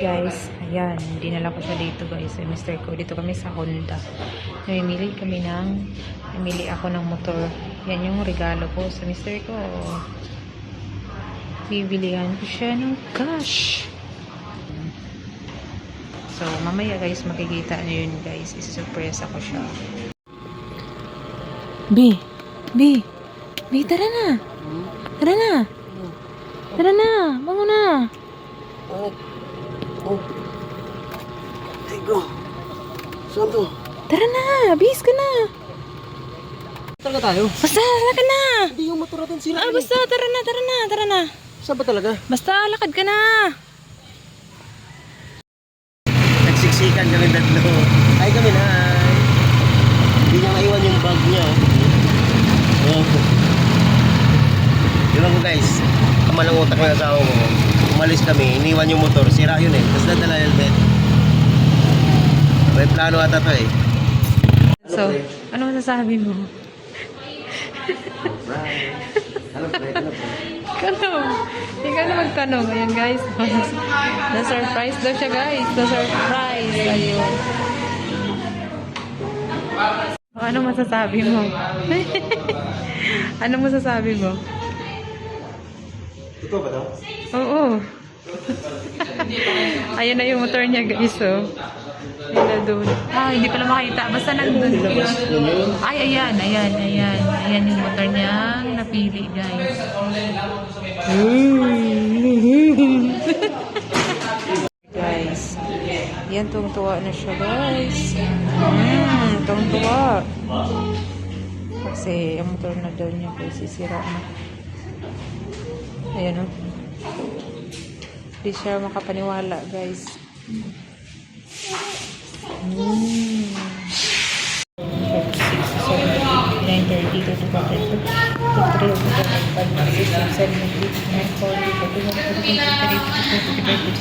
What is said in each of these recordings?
guys, ayan, dinala ko siya dito guys, ay mister ko, dito kami sa Honda. Namimili ako ng motor. Yan yung regalo ko sa mister ko. Bibilihan ko siya ng cash. So, mamaya guys, makikita nyo yun guys, isusurpresa ko siya. B, tara na. Tara na. Tara na, bango na. Tigo. Saan to? Tara na, bis ka na. Talaga tayo? Basta, lakad na. Hindi yung motor natin sila. Basta, tara na. Saan ba talaga? Basta, lakad ka na. Nagsiksikan kami tatlo. Ay kami na. Hindi niya maiwan yung bag niya. Oh. Diba ko guys, kamalang utak ng asawa ko. Umalis kami, iniwan yung motor. Sira yun eh. Tapos nadala helmet. May plano ata to eh. So, ano masasabi mo? Tanong. Hindi ka na magtanong. Ayan guys. Na-surprise daw siya guys. Na-surprise. Ayun. Ano masasabi mo? Ano masasabi mo? Ito ba daw? Oo. Ayan na yung motor niya guys. Oh. Ayan na doon. Hindi pala makita. Basta nandun. Ay, ayan. Ayan yung motor niya. Napili guys. Guys. Yan, tuwang-tuwa na siya guys. Tuwang-tuwa. Kasi ang motor na daw niya guys, sisira na. Ayan o. Hindi siya makapaniwala guys.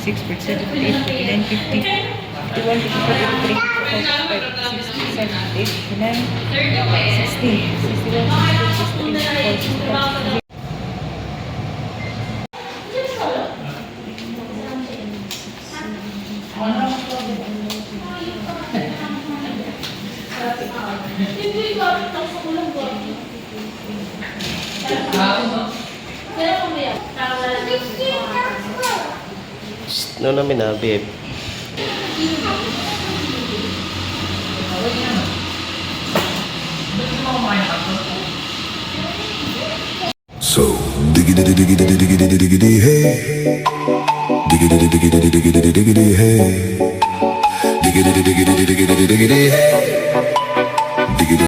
60. No namin na, babe. So, diggity diggity diggity diggity hey, diggity diggity diggity diggity hey, diggity diggity diggity diggity hey.